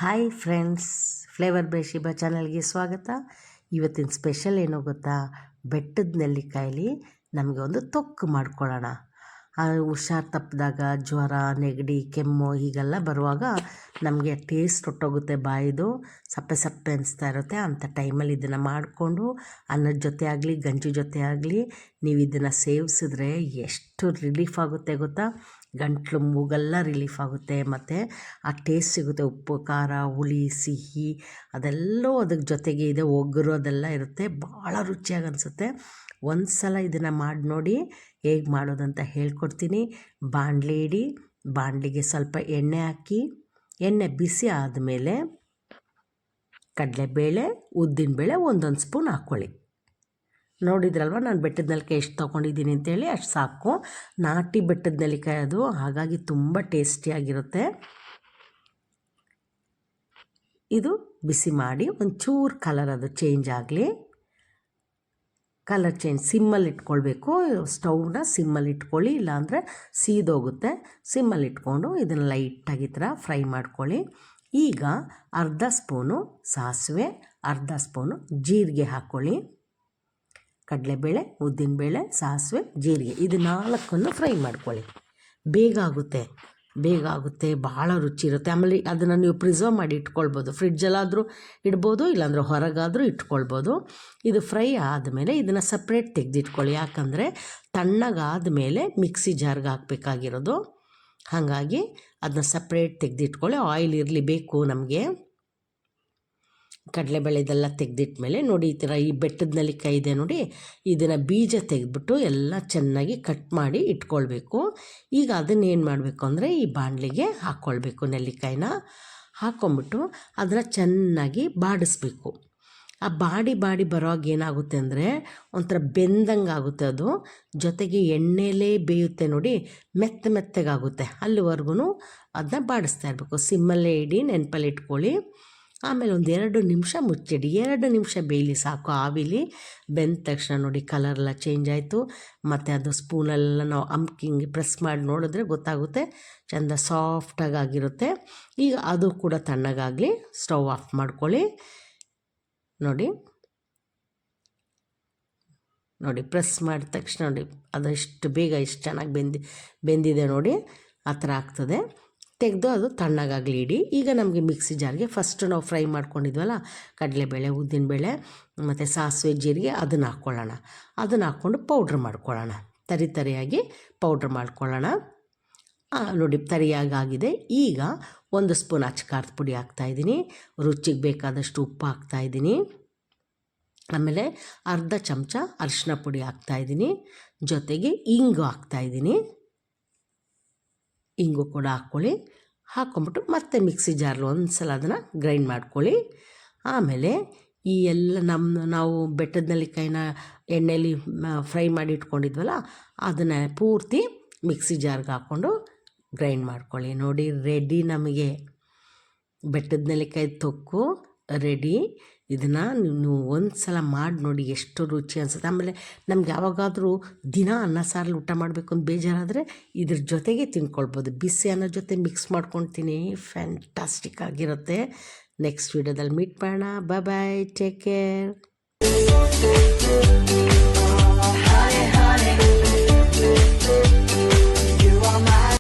Hi friends, flavour by Shiba ಚಾನಲ್ಗೆ ಸ್ವಾಗತ. ಇವತ್ತಿನ ಸ್ಪೆಷಲ್ ಏನೋ ಗೊತ್ತಾ? ಬೆಟ್ಟದ ನೆಲ್ಲಿಕಾಯಲ್ಲಿ ನಮಗೆ ಒಂದು ತೊಕ್ಕು ಮಾಡ್ಕೊಳ್ಳೋಣ. ಹುಷಾರು ತಪ್ಪಿದಾಗ ಜ್ವರ, ನೆಗಡಿ, ಕೆಮ್ಮು ಹೀಗೆಲ್ಲ ಬರುವಾಗ ನಮಗೆ ಟೇಸ್ಟ್ ಹೊಟ್ಟೋಗುತ್ತೆ, ಬಾಯಿದು ಸಪ್ಪೆ ಸಪ್ಪೆ ಅನಿಸ್ತಾ ಇರುತ್ತೆ. ಅಂಥ ಟೈಮಲ್ಲಿ ಇದನ್ನು ಮಾಡಿಕೊಂಡು ಅನ್ನದ ಜೊತೆ ಆಗಲಿ ಗಂಜಿ ಜೊತೆ ಆಗಲಿ ನೀವು ಇದನ್ನು ಸೇವಿಸಿದ್ರೆ ಎಷ್ಟು ರಿಲೀಫ್ ಆಗುತ್ತೆ ಗೊತ್ತಾ? ಗಂಟ್ಲು ಮೂಗೆಲ್ಲ ರಿಲೀಫ್ ಆಗುತ್ತೆ, ಮತ್ತು ಆ ಟೇಸ್ಟ್ ಸಿಗುತ್ತೆ. ಉಪ್ಪು, ಖಾರ, ಹುಳಿ, ಸಿಹಿ ಅದೆಲ್ಲವೂ ಅದಕ್ಕೆ ಜೊತೆಗೆ ಇದೆ. ಒಗ್ಗರು ಅದೆಲ್ಲ ಇರುತ್ತೆ, ಭಾಳ ರುಚಿಯಾಗಿ ಅನಿಸುತ್ತೆ. ಒಂದು ಸಲ ಇದನ್ನು ಮಾಡಿ ನೋಡಿ, ಹೇಗೆ ಮಾಡೋದಂತ ಹೇಳ್ಕೊಡ್ತೀನಿ. ಬಾಣಲೆ ಇಡಿ, ಬಾಣಲಿಗೆ ಸ್ವಲ್ಪ ಎಣ್ಣೆ ಹಾಕಿ, ಎಣ್ಣೆ ಬಿಸಿ ಆದಮೇಲೆ ಕಡಲೆಬೇಳೆ, ಉದ್ದಿನಬೇಳೆ ಒಂದೊಂದು ಸ್ಪೂನ್ ಹಾಕ್ಕೊಳ್ಳಿ. ನೋಡಿದ್ರಲ್ವ ನಾನು ಬೆಟ್ಟದ ನೆಲ್ಲಿಕಾಯಿ ಎಷ್ಟು ತೊಗೊಂಡಿದ್ದೀನಿ ಅಂತೇಳಿ, ಅಷ್ಟು ಸಾಕು. ನಾಟಿ ಬೆಟ್ಟದ ನೆಲ್ಲಿಕಾಯಿ ಅದು, ಹಾಗಾಗಿ ತುಂಬ ಟೇಸ್ಟಿಯಾಗಿರುತ್ತೆ. ಇದು ಬಿಸಿ ಮಾಡಿ ಒಂಚೂರು ಕಲರ್ ಅದು ಚೇಂಜ್ ಆಗಲಿ. ಕಲರ್ ಚೇಂಜ್ ಸಿಮ್ಮಲ್ಲಿ ಇಟ್ಕೊಳ್ಬೇಕು. ಸ್ಟವ್ನ ಸಿಮ್ಮಲ್ಲಿ ಇಟ್ಕೊಳ್ಳಿ, ಇಲ್ಲಾಂದರೆ ಸೀದೋಗುತ್ತೆ. ಸಿಮ್ಮಲ್ಲಿ ಇಟ್ಕೊಂಡು ಇದನ್ನು ಲೈಟಾಗಿ ಈ ಥರ ಫ್ರೈ ಮಾಡ್ಕೊಳ್ಳಿ. ಈಗ ಅರ್ಧ ಸ್ಪೂನು ಸಾಸಿವೆ, ಅರ್ಧ ಸ್ಪೂನು ಜೀರಿಗೆ ಹಾಕ್ಕೊಳ್ಳಿ. ಕಡಲೆಬೇಳೆ, ಉದ್ದಿನಬೇಳೆ, ಸಾಸಿವೆ, ಜೀರಿಗೆ ಇದು 4 ಫ್ರೈ ಮಾಡ್ಕೊಳ್ಳಿ. ಬೇಗ ಆಗುತ್ತೆ, ಭಾಳ ರುಚಿ ಇರುತ್ತೆ. ಆಮೇಲೆ ಅದನ್ನು ನೀವು ಪ್ರಿಸರ್ವ್ ಮಾಡಿ ಇಟ್ಕೊಳ್ಬೋದು, ಫ್ರಿಡ್ಜಲ್ಲಾದರೂ ಇಡ್ಬೋದು, ಇಲ್ಲಾಂದರೆ ಹೊರಗಾದರೂ ಇಟ್ಕೊಳ್ಬೋದು. ಇದು ಫ್ರೈ ಆದಮೇಲೆ ಇದನ್ನು ಸಪ್ರೇಟ್ ತೆಗೆದಿಟ್ಕೊಳ್ಳಿ, ಯಾಕಂದರೆ ತಣ್ಣಗಾದಮೇಲೆ ಮಿಕ್ಸಿ ಜಾರ್ಗೆ ಹಾಕಬೇಕಾಗಿರೋದು. ಹಾಗಾಗಿ ಅದನ್ನ ಸಪ್ರೇಟ್ ತೆಗೆದಿಟ್ಕೊಳ್ಳಿ. ಆಯಿಲ್ ಇರಲಿ ಬೇಕು ನಮಗೆ. ಕಡಲೆಬೇಳೆ ಇದೆಲ್ಲ ತೆಗೆದಿಟ್ಮೇಲೆ ನೋಡಿ, ಈ ಥರ ಈ ಬೆಟ್ಟದ ನೆಲ್ಲಿಕಾಯಿ ಇದೆ ನೋಡಿ, ಇದನ್ನು ಬೀಜ ತೆಗೆದ್ಬಿಟ್ಟು ಎಲ್ಲ ಚೆನ್ನಾಗಿ ಕಟ್ ಮಾಡಿ ಇಟ್ಕೊಳ್ಬೇಕು. ಈಗ ಅದನ್ನೇನು ಮಾಡಬೇಕು ಅಂದರೆ, ಈ ಬಾಣಲಿಗೆ ಹಾಕ್ಕೊಳ್ಬೇಕು. ನೆಲ್ಲಿಕಾಯಿನ ಹಾಕ್ಕೊಂಬಿಟ್ಟು ಅದನ್ನು ಚೆನ್ನಾಗಿ ಬಾಡಿಸ್ಬೇಕು. ಆ ಬಾಡಿ ಬರೋವಾಗ ಏನಾಗುತ್ತೆ ಅಂದರೆ, ಒಂಥರ ಬೆಂದಂಗೆ ಆಗುತ್ತೆ ಅದು. ಜೊತೆಗೆ ಎಣ್ಣೆಲೇ ಬೇಯುತ್ತೆ ನೋಡಿ, ಮೆತ್ತಗಾಗುತ್ತೆ. ಅಲ್ಲಿವರೆಗೂ ಅದನ್ನ ಬಾಡಿಸ್ತಾ ಇರಬೇಕು. ಸಿಮ್ಮಲ್ಲೇ ಇಡಿ, ನೆನಪಲ್ಲಿ ಇಟ್ಕೊಳ್ಳಿ. ಆಮೇಲೆ ಒಂದು 2 ನಿಮಿಷ ಮುಚ್ಚಿಡಿ. 2 ನಿಮಿಷ ಬೇಯಲಿ ಸಾಕು. ಆವಿಲಿ ಬೆಂದ ತಕ್ಷಣ ನೋಡಿ ಕಲರೆಲ್ಲ ಚೇಂಜ್ ಆಯಿತು. ಮತ್ತು ಅದು ಸ್ಪೂನೆಲ್ಲ ನಾವು ಹಿಂಗೆ ಪ್ರೆಸ್ ಮಾಡಿ ನೋಡಿದ್ರೆ ಗೊತ್ತಾಗುತ್ತೆ, ಚೆಂದ ಸಾಫ್ಟಾಗಿ ಆಗಿರುತ್ತೆ. ಈಗ ಅದು ಕೂಡ ತಣ್ಣಗಾಗಲಿ, ಸ್ಟವ್ ಆಫ್ ಮಾಡ್ಕೊಳ್ಳಿ. ನೋಡಿ ಪ್ರೆಸ್ ಮಾಡಿದ ತಕ್ಷಣ ನೋಡಿ ಅದಷ್ಟು ಬೇಗ ಎಷ್ಟು ಚೆನ್ನಾಗಿ ಬೆಂದಿದೆ ನೋಡಿ, ಆ ಥರ ಆಗ್ತದೆ. ತೆಗೆದು ಅದು ತಣ್ಣಗಾಗಲಿ ಇಡಿ. ಈಗ ನಮಗೆ ಮಿಕ್ಸಿ ಜಾರ್ಗೆ ಫಸ್ಟು ನಾವು ಫ್ರೈ ಮಾಡ್ಕೊಂಡಿದ್ವಲ್ಲ ಕಡಲೆಬೇಳೆ, ಉದ್ದಿನಬೇಳೆ ಮತ್ತು ಸಾಸಿವೆ, ಜೀರಿಗೆ ಅದನ್ನು ಹಾಕ್ಕೊಳ್ಳೋಣ. ಅದನ್ನು ಹಾಕ್ಕೊಂಡು ಪೌಡ್ರ್ ಮಾಡ್ಕೊಳ್ಳೋಣ, ತರಿಯಾಗಿ ಪೌಡ್ರ್ ಮಾಡ್ಕೊಳ್ಳೋಣ. ನೋಡಿ ತರಿಯಾಗಾಗಿದೆ. ಈಗ 1 ಸ್ಪೂನ್ ಅಚ್ಚಕಾರದ ಪುಡಿ ಹಾಕ್ತಾಯಿದ್ದೀನಿ. ರುಚಿಗೆ ಬೇಕಾದಷ್ಟು ಉಪ್ಪು ಹಾಕ್ತಾಯಿದ್ದೀನಿ. ಆಮೇಲೆ ಅರ್ಧ ಚಮಚ ಅರಿಶಿನ ಪುಡಿ ಹಾಕ್ತಾಯಿದ್ದೀನಿ. ಜೊತೆಗೆ ಇಂಗು ಹಾಕ್ತಾಯಿದ್ದೀನಿ. ಇಂಗು ಕೂಡ ಹಾಕ್ಕೊಳ್ಳಿ. ಹಾಕ್ಕೊಂಬಿಟ್ಟು ಮತ್ತೆ ಮಿಕ್ಸಿ ಜಾರ್ಲಿ ಒಂದು ಸಲ ಅದನ್ನು ಗ್ರೈಂಡ್ ಮಾಡ್ಕೊಳ್ಳಿ. ಆಮೇಲೆ ಈ ಎಲ್ಲ ನಾವು ಬೆಟ್ಟದ ನೆಲ್ಲಿಕಾಯಿನ ಎಣ್ಣೆಯಲ್ಲಿ ಫ್ರೈ ಮಾಡಿ ಇಟ್ಕೊಂಡಿದ್ವಲ್ಲ, ಅದನ್ನು ಪೂರ್ತಿ ಮಿಕ್ಸಿ ಜಾರ್ಗೆ ಹಾಕ್ಕೊಂಡು ಗ್ರೈಂಡ್ ಮಾಡ್ಕೊಳ್ಳಿ. ನೋಡಿ ರೆಡಿ, ನಮಗೆ ಬೆಟ್ಟದ ನೆಲ್ಲಿಕಾಯಿ ತೊಕ್ಕು ರೆಡಿ. ಇದನ್ನು ನೀವು ಒಂದು ಸಲ ಮಾಡಿ ನೋಡಿ, ಎಷ್ಟು ರುಚಿ ಅನಿಸುತ್ತೆ. ಆಮೇಲೆ ನಮ್ಗೆ ಯಾವಾಗಾದರೂ ದಿನ ಅನ್ನ ಸಾರಲ್ಲಿ ಊಟ ಮಾಡಬೇಕು ಅಂತ ಬೇಜಾರಾದರೆ ಇದ್ರ ಜೊತೆಗೆ ತಿನ್ಕೊಳ್ಬೋದು. ಬಿಸಿ ಅನ್ನೋ ಜೊತೆ ಮಿಕ್ಸ್ ಮಾಡ್ಕೊಂಡು ತಿನ್ನಿ, ಫ್ಯಾಂಟಾಸ್ಟಿಕ್ ಆಗಿರುತ್ತೆ. ನೆಕ್ಸ್ಟ್ ವೀಡಿಯೋದಲ್ಲಿ ಮೀಟ್ ಮಾಡೋಣ. ಬಾಯ್, ಟೇಕ್ ಕೇರ್.